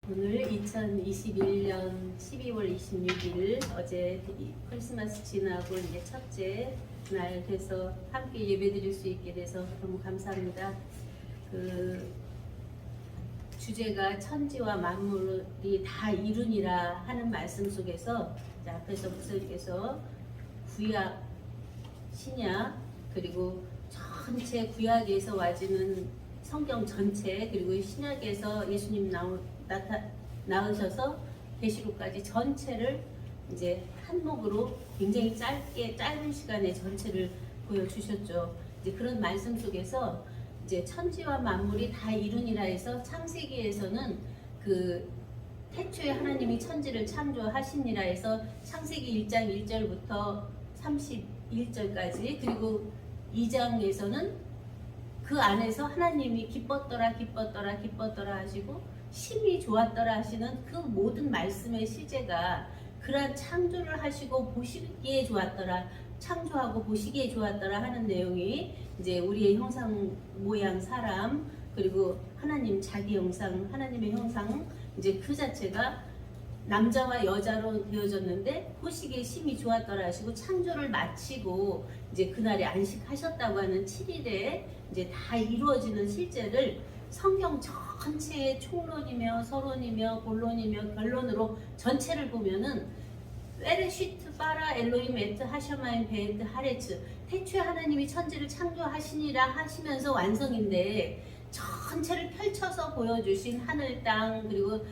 오늘 2021년 12월 26일 어제 크리스마스 지나고 이제 첫째 날 돼서 함께 예배드릴 수 있게 돼서 너무 감사합니다. 그 주제가 천지와 만물이 다 이루니라 하는 말씀 속에서 앞에서 목사님께서 구약, 신약 그리고 전체 구약에서 와지는 성경 전체 그리고 신약에서 예수님 나오셔서 계시록까지 전체를 이제 한목으로 굉장히 짧은 시간에 전체를 보여주셨죠. 이제 그런 말씀 속에서 이제 천지와 만물이 다 이루니라 해서 창세기에서는 그 태초에 하나님이 천지를 창조하시니라 해서 창세기 1장 1절부터 31절까지 그리고 2장에서는 그 안에서 하나님이 기뻤더라 하시고 심히 좋았더라 하시는 그 모든 말씀의 실제가 그러한 창조를 하시고 보시기에 좋았더라, 창조하고 보시기에 좋았더라 하는 내용이 이제 우리의 형상 모양 사람 그리고 하나님 자기 형상 하나님의 형상 이제 그 자체가 남자와 여자로 되어졌는데 보시기에 심히 좋았더라 하시고 창조를 마치고 이제 그날에 안식하셨다고 하는 7일에 이제 다 이루어지는 실제를 성경 전체의 총론이며 서론이며 본론이며 결론으로 전체를 보면은 베레시트 바라 엘로힘 에트 하셔마임 베에트 하레츠 태초에 하나님이 천지를 창조하시니라 하시면서 완성인데 전체를 펼쳐서 보여주신 하늘 땅 그리고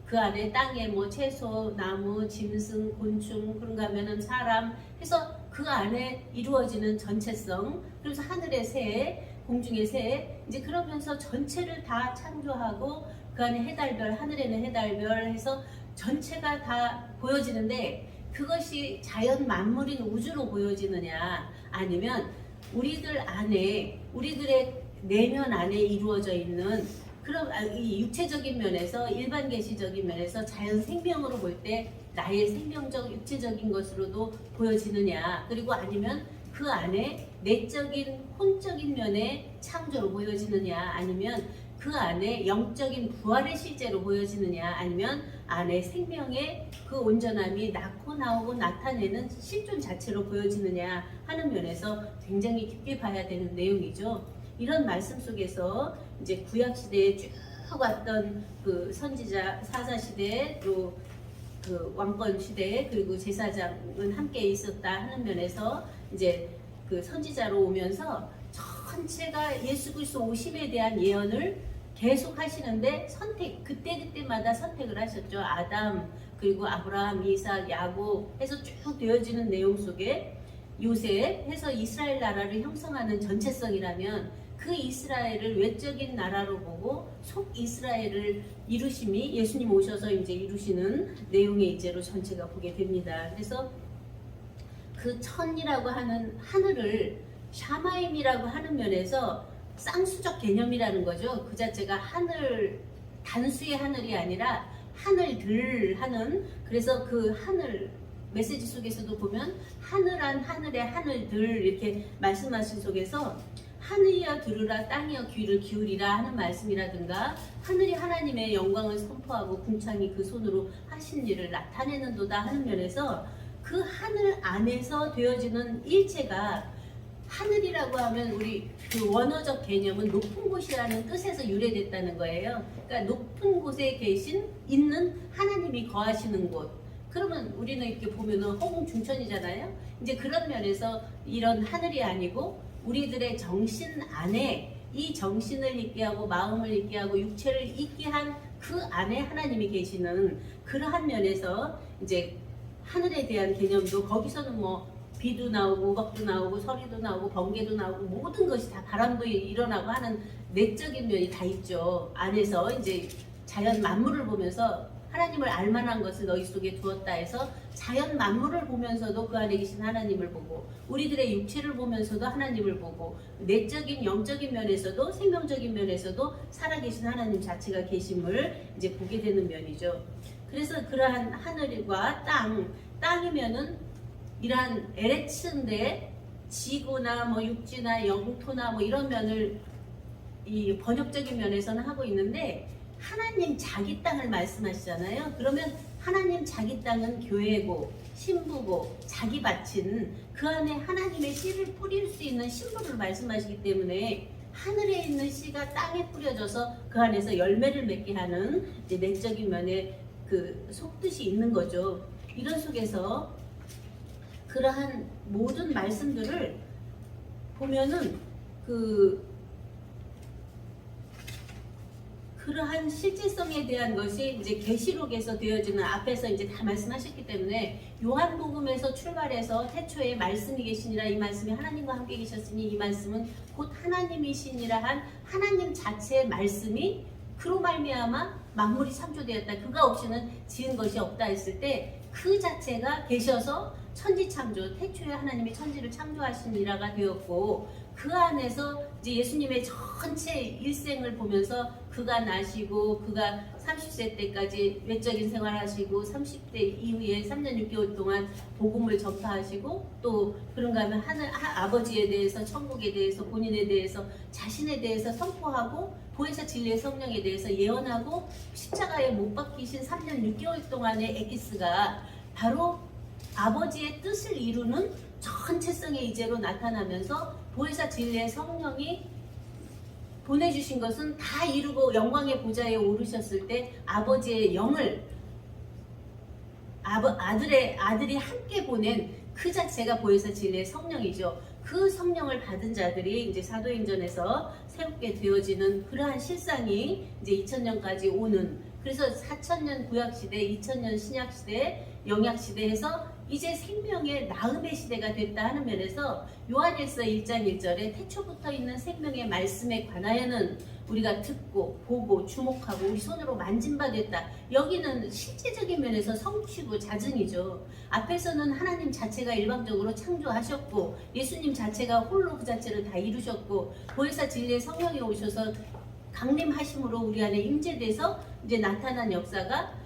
그 안에 땅에 뭐 채소, 나무, 짐승, 곤충 그런가 하면은 사람 해서 그 안에 이루어지는 전체성 그래서 하늘의 새, 공중의 새 이제 그러면서 전체를 다 창조하고 그 안에 해달별, 하늘에는 해달별 해서 전체가 다 보여지는데 그것이 자연 만물인 우주로 보여지느냐 아니면 우리들 안에 우리들의 내면 안에 이루어져 있는 그럼 이 육체적인 면에서 일반 계시적인 면에서 자연 생명으로 볼 때 나의 생명적 육체적인 것으로도 보여지느냐 그리고 아니면 그 안에 내적인 혼적인 면의 창조로 보여지느냐 아니면 그 안에 영적인 부활의 실제로 보여지느냐 아니면 안에 생명의 그 온전함이 낳고 나오고 나타내는 실존 자체로 보여지느냐 하는 면에서 굉장히 깊게 봐야 되는 내용이죠. 이런 말씀 속에서 이제 구약 시대에 쭉 왔던 그 선지자 사사 시대 또 그 왕권 시대 그리고 제사장은 함께 있었다 하는 면에서 이제 그 선지자로 오면서 전체가 예수 그리스도 오심에 대한 예언을 계속 하시는데 그때마다 선택을 하셨죠. 아담 그리고 아브라함, 이삭, 야곱 해서 쭉 되어지는 내용 속에 요셉 해서 이스라엘 나라를 형성하는 전체성이라면 그 이스라엘을 외적인 나라로 보고 속 이스라엘을 이루심이 예수님 오셔서 이제 이루시는 내용의 이제로 전체가 보게 됩니다. 그래서 그 천이라고 하는 하늘을 샤마임이라고 하는 면에서 쌍수적 개념이라는 거죠. 그 자체가 하늘 단수의 하늘이 아니라 하늘들 하는 그래서 그 하늘 메시지 속에서도 보면 하늘한 하늘의 하늘들 이렇게 말씀하신 속에서 하늘이여 들으라 땅이여 귀를 기울이라 하는 말씀이라든가 하늘이 하나님의 영광을 선포하고 궁창이 그 손으로 하신 일을 나타내는도다 하는 면에서 그 하늘 안에서 되어지는 일체가 하늘이라고 하면 우리 그 원어적 개념은 높은 곳이라는 뜻에서 유래됐다는 거예요. 그러니까 높은 곳에 있는 하나님이 거하시는 곳. 그러면 우리는 이렇게 보면은 허공중천이잖아요. 이제 그런 면에서 이런 하늘이 아니고 우리들의 정신 안에 이 정신을 있게 하고 마음을 있게 하고 육체를 있게 한 그 안에 하나님이 계시는 그러한 면에서 이제 하늘에 대한 개념도 거기서는 뭐 비도 나오고 우박도 나오고 서리도 나오고 번개도 나오고 모든 것이 다 바람도 일어나고 하는 내적인 면이 다 있죠. 안에서 이제 자연 만물을 보면서 하나님을 알만한 것을 너희 속에 두었다 해서 자연 만물을 보면서도 그 안에 계신 하나님을 보고 우리들의 육체를 보면서도 하나님을 보고 내적인 영적인 면에서도 생명적인 면에서도 살아계신 하나님 자체가 계심을 이제 보게 되는 면이죠. 그래서 그러한 하늘과 땅이면은 이러한 에레츠인데 지구나 뭐 육지나 영토나 뭐 이런 면을 이 번역적인 면에서는 하고 있는데 하나님 자기 땅을 말씀하시잖아요. 그러면 하나님 자기 땅은 교회고 신부고 자기 밭인 그 안에 하나님의 씨를 뿌릴 수 있는 신부를 말씀하시기 때문에 하늘에 있는 씨가 땅에 뿌려져서 그 안에서 열매를 맺게 하는 이제 내적인 면에 그 속뜻이 있는 거죠. 이런 속에서 그러한 모든 말씀들을 보면은 그러한 실질성에 대한 것이 이제 계시록에서 되어지는 앞에서 이제 다 말씀하셨기 때문에 요한복음에서 출발해서 태초에 말씀이 계시니라 이 말씀이 하나님과 함께 계셨으니 이 말씀은 곧 하나님이시니라 한 하나님 자체의 말씀이 그로 말미암아 만물이 창조되었다. 그가 없이는 지은 것이 없다 했을 때 그 자체가 계셔서 천지창조, 태초에 하나님이 천지를 창조하시니라가 되었고 그 안에서 이제 예수님의 전체 일생을 보면서 그가 나시고 그가 30세 때까지 외적인 생활하시고 30대 이후에 3년 6개월 동안 복음을 전파하시고 또 그런가 하면 아버지에 대해서 천국에 대해서 본인에 대해서 자신에 대해서 선포하고 보혜사 진리의 성령에 대해서 예언하고 십자가에 못 박히신 3년 6개월 동안의 에기스가 바로 아버지의 뜻을 이루는 전체성의 이제로 나타나면서 보혜사 진리의 성령이 보내주신 것은 다 이루고 영광의 보좌에 오르셨을 때 아버지의 영을 아들이 함께 보낸 그 자체가 보혜사 진리의 성령이죠. 그 성령을 받은 자들이 이제 사도행전에서 새롭게 되어지는 그러한 실상이 이제 2000년까지 오는, 그래서 4000년 구약시대, 2000년 신약시대, 영약시대에서 이제 생명의 나음의 시대가 됐다 하는 면에서 요한일서 1장 1절에 태초부터 있는 생명의 말씀에 관하여는 우리가 듣고 보고 주목하고 우리 손으로 만진 바 됐다. 여기는 실제적인 면에서 성취고 자증이죠. 앞에서는 하나님 자체가 일방적으로 창조하셨고 예수님 자체가 홀로 그 자체를 다 이루셨고 보혜사 진리의 성령이 오셔서 강림하심으로 우리 안에 임재돼서 이제 나타난 역사가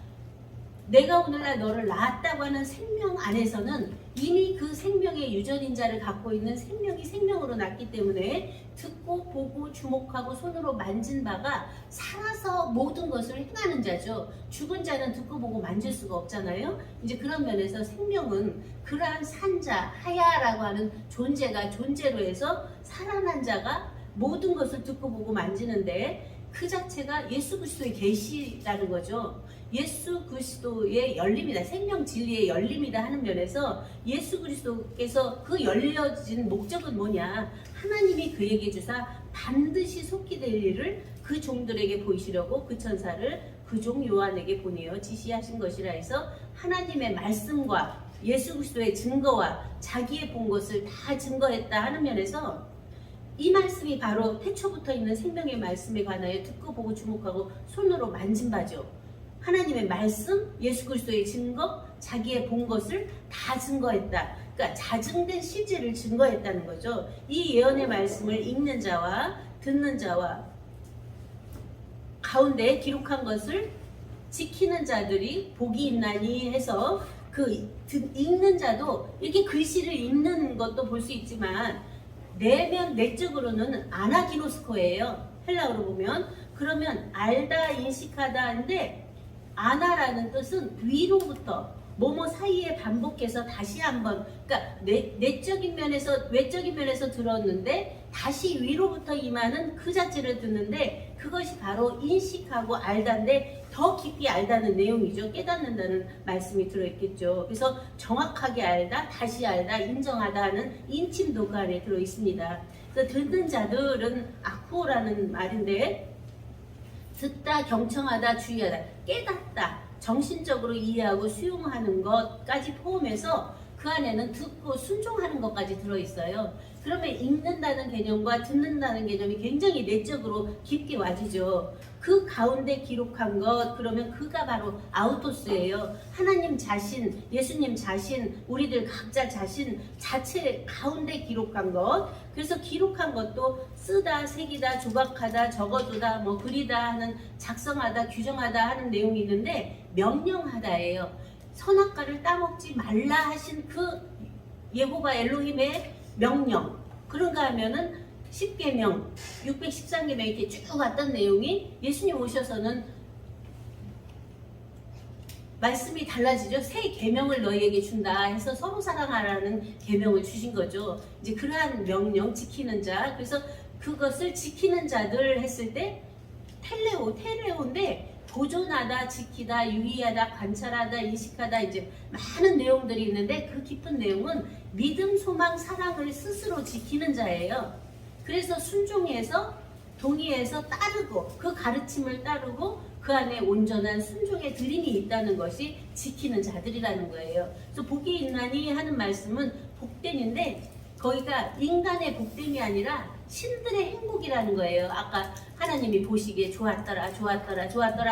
내가 오늘날 너를 낳았다고 하는 생명 안에서는 이미 그 생명의 유전인자를 갖고 있는 생명이 생명으로 낳기 때문에 듣고 보고 주목하고 손으로 만진 바가 살아서 모든 것을 행하는 자죠. 죽은 자는 듣고 보고 만질 수가 없잖아요. 이제 그런 면에서 생명은 그러한 산자, 하야라고 하는 존재가 존재로 해서 살아난 자가 모든 것을 듣고 보고 만지는데 그 자체가 예수 그리스도의 계시라는 거죠. 예수 그리스도의 열림이다. 생명 진리의 열림이다 하는 면에서 예수 그리스도께서 그 열려진 목적은 뭐냐. 하나님이 그에게 주사 반드시 속히 될 일을 그 종들에게 보이시려고 그 천사를 그 종 요한에게 보내어 지시하신 것이라 해서 하나님의 말씀과 예수 그리스도의 증거와 자기의 본 것을 다 증거했다 하는 면에서 이 말씀이 바로 태초부터 있는 생명의 말씀에 관하여 듣고 보고 주목하고 손으로 만진 바죠. 하나님의 말씀, 예수 그리스도의 증거, 자기의 본 것을 다 증거했다. 그러니까 자증된 실제를 증거했다는 거죠. 이 예언의 말씀을 읽는 자와 듣는 자와 가운데 기록한 것을 지키는 자들이 복이 있나니 해서 그 읽는 자도 이렇게 글씨를 읽는 것도 볼 수 있지만 내적으로는 아나기노스코예요. 헬라어로 보면. 그러면 알다, 인식하다 하는데 아나라는 뜻은 위로부터 뭐뭐 사이에 반복해서 다시 한번, 그러니까 내적인 면에서 외적인 면에서 들었는데 다시 위로부터 임하는 그 자체를 듣는데 그것이 바로 인식하고 알다인데 더 깊이 알다는 내용이죠. 깨닫는다는 말씀이 들어있겠죠. 그래서 정확하게 알다, 다시 알다, 인정하다 하는 인침도 그 안에 들어있습니다. 그래서 듣는 자들은 아쿠오라는 말인데 듣다, 경청하다, 주의하다, 깨닫다, 정신적으로 이해하고 수용하는 것까지 포함해서 그 안에는 듣고 순종하는 것까지 들어있어요. 그러면 읽는다는 개념과 듣는다는 개념이 굉장히 내적으로 깊게 와지죠. 그 가운데 기록한 것, 그러면 그가 바로 아우토스예요. 하나님 자신, 예수님 자신, 우리들 각자 자신 자체 가운데 기록한 것. 그래서 기록한 것도 쓰다, 새기다, 조각하다, 적어두다, 뭐 그리다 하는, 작성하다, 규정하다 하는 내용이 있는데 명령하다예요. 선악과를 따먹지 말라 하신 그 예호바 엘로힘의 명령. 그런가 하면은 10계명, 613계명 이렇게 쭉 왔던 내용이 예수님 오셔서는 말씀이 달라지죠. 새 계명을 너희에게 준다 해서 서로 사랑하라는 계명을 주신 거죠. 이제 그러한 명령 지키는 자, 그래서 그것을 지키는 자들 했을 때 텔레오인데 보존하다, 지키다, 유의하다, 관찰하다, 인식하다, 이제 많은 내용들이 있는데 그 깊은 내용은 믿음, 소망, 사랑을 스스로 지키는 자예요. 그래서 순종해서 동의해서 따르고 그 가르침을 따르고 그 안에 온전한 순종의 드림이 있다는 것이 지키는 자들이라는 거예요. 그래서 복이 있나니 하는 말씀은 복됨인데 거기가 인간의 복됨이 아니라 신들의 행복이라는 거예요. 아까 하나님이 보시기에 좋았더라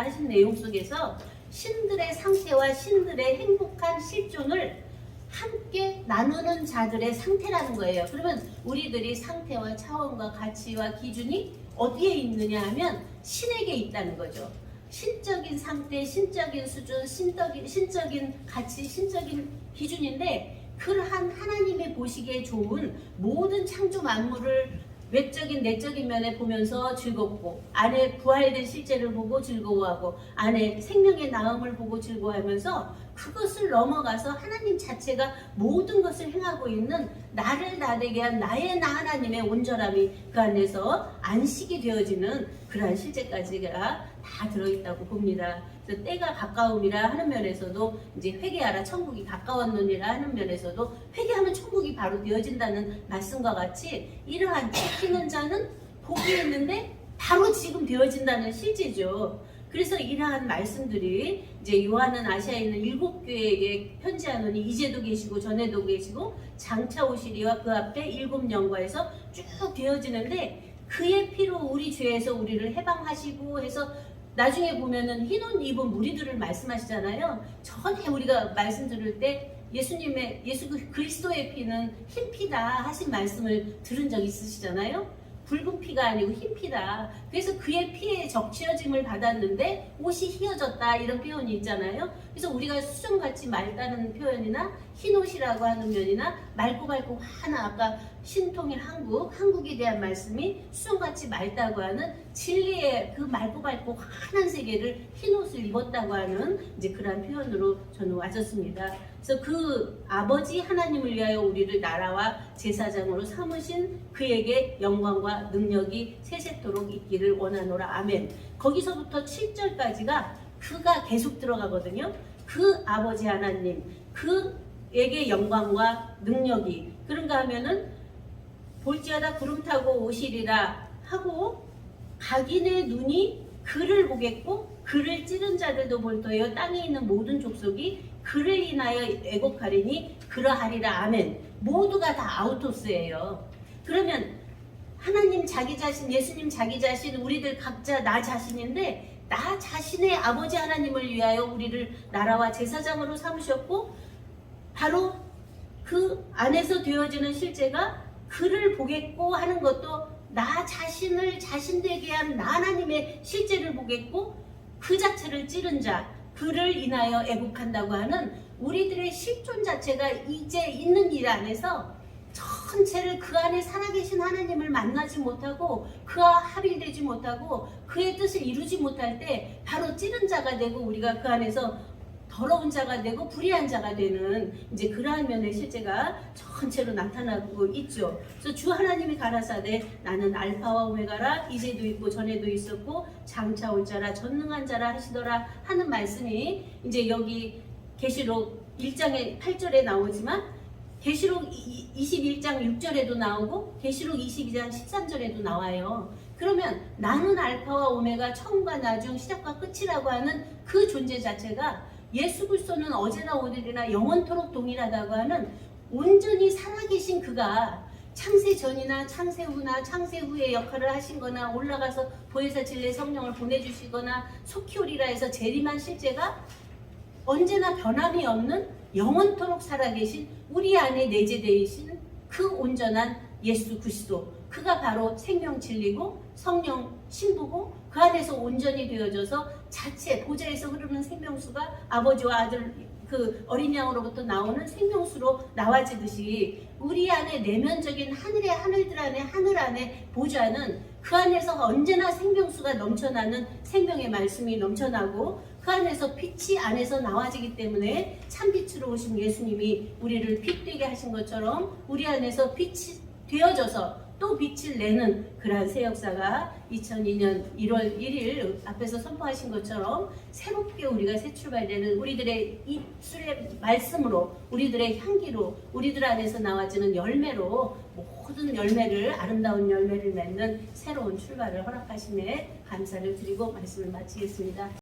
하신 내용 속에서 신들의 상태와 신들의 행복한 실존을 함께 나누는 자들의 상태라는 거예요. 그러면 우리들이 상태와 차원과 가치와 기준이 어디에 있느냐 하면 신에게 있다는 거죠. 신적인 상태, 신적인 수준, 신적인 가치, 신적인 기준인데 그러한 하나님의 보시기에 좋은 모든 창조 만물을 외적인 내적인 면에 보면서 즐겁고 안에 부활된 실제를 보고 즐거워하고 안에 생명의 나음을 보고 즐거워하면서 그것을 넘어가서 하나님 자체가 모든 것을 행하고 있는 나를 나되게 한 나의 나 하나님의 온전함이 그 안에서 안식이 되어지는 그러한 실제까지가 다 들어있다고 봅니다. 그래서 때가 가까움이라 하는 면에서도 이제 회개하라 천국이 가까웠느니라 하는 면에서도 회개하면 천국이 바로 되어진다는 말씀과 같이 이러한 지키는 자는 복이 있는데 바로 지금 되어진다는 실제죠. 그래서 이러한 말씀들이 이제 요한은 아시아에 있는 7교회에 편지하노니 이제도 계시고 전에도 계시고 장차 오시리와 그 앞에 7영과에서 쭉 되어지는데 그의 피로 우리 죄에서 우리를 해방하시고 해서 나중에 보면은 흰 옷 입은 무리들을 말씀하시잖아요. 전에 우리가 말씀 들을 때 예수 그리스도의 피는 흰 피다 하신 말씀을 들은 적 있으시잖아요. 붉은 피가 아니고 흰 피다. 그래서 그의 피에 적시어짐을 받았는데 옷이 희어졌다 이런 표현이 있잖아요. 그래서 우리가 수정같이 맑다는 표현이나 흰 옷이라고 하는 면이나 맑고 환한 아까 신통일 한국에 대한 말씀이 수정같이 맑다고 하는 진리의 그 맑고 환한 세계를 흰 옷을 입었다고 하는 이제 그러한 표현으로 저는 와졌습니다. 그래서 그 아버지 하나님을 위하여 우리를 나라와 제사장으로 삼으신 그에게 영광과 능력이 세세토록 있기를 원하노라. 아멘. 거기서부터 7절까지가 그가 계속 들어가거든요. 그 아버지 하나님, 그에게 영광과 능력이 그런가 하면은 볼지어다 구름 타고 오시리라 하고 각인의 눈이 그를 보겠고 그를 찌른 자들도 볼 터여 땅에 있는 모든 족속이 그를 인하여 애곡하리니 그러하리라. 아멘. 모두가 다 아우토스예요. 그러면 하나님 자기 자신, 예수님 자기 자신, 우리들 각자 나 자신인데 나 자신의 아버지 하나님을 위하여 우리를 나라와 제사장으로 삼으셨고 바로 그 안에서 되어지는 실제가 그를 보겠고 하는 것도 나 자신을 자신되게 한 나 하나님의 실제를 보겠고 그 자체를 찌른 자 그를 인하여 애국한다고 하는 우리들의 실존 자체가 이제 있는 일 안에서 전체를 그 안에 살아계신 하나님을 만나지 못하고 그와 합일되지 못하고 그의 뜻을 이루지 못할 때 바로 찌른 자가 되고 우리가 그 안에서 더러운 자가 되고 불의한 자가 되는 이제 그러한 면의 실제가 전체로 나타나고 있죠. 그래서 주 하나님이 가라사대 나는 알파와 오메가라 이제도 있고 전에도 있었고 장차 올 자라 전능한 자라 하시더라 하는 말씀이 이제 여기 계시록 1장의 8절에 나오지만 계시록 21장 6절에도 나오고 계시록 22장 13절에도 나와요. 그러면 나는 알파와 오메가 처음과 나중 시작과 끝이라고 하는 그 존재 자체가 예수 그리스도는 어제나 오늘이나 영원토록 동일하다고 하는 온전히 살아계신 그가 창세 전이나 창세 후나 창세 후에 역할을 하신 거나 올라가서 보혜사 진례 성령을 보내주시거나 속히 오리라 해서 재림한 실제가 언제나 변함이 없는 영원토록 살아계신 우리 안에 내재되신 그 온전한 예수 그리스도 그가 바로 생명 진리고 성령 신부고 그 안에서 온전히 되어져서 자체 보좌에서 흐르는 생명수가 아버지와 아들 그 어린 양으로부터 나오는 생명수로 나와지듯이 우리 안에 내면적인 하늘들 안에 하늘 안에 보좌는 그 안에서 언제나 생명수가 넘쳐나는 생명의 말씀이 넘쳐나고 그 안에서 빛이 안에서 나와지기 때문에 참빛으로 오신 예수님이 우리를 빛되게 하신 것처럼 우리 안에서 빛이 되어져서 또 빛을 내는 그러한 새 역사가 2002년 1월 1일 앞에서 선포하신 것처럼 새롭게 우리가 새 출발되는 우리들의 입술의 말씀으로, 우리들의 향기로, 우리들 안에서 나와지는 열매로 모든 열매를, 아름다운 열매를 맺는 새로운 출발을 허락하심에 감사를 드리고 말씀을 마치겠습니다.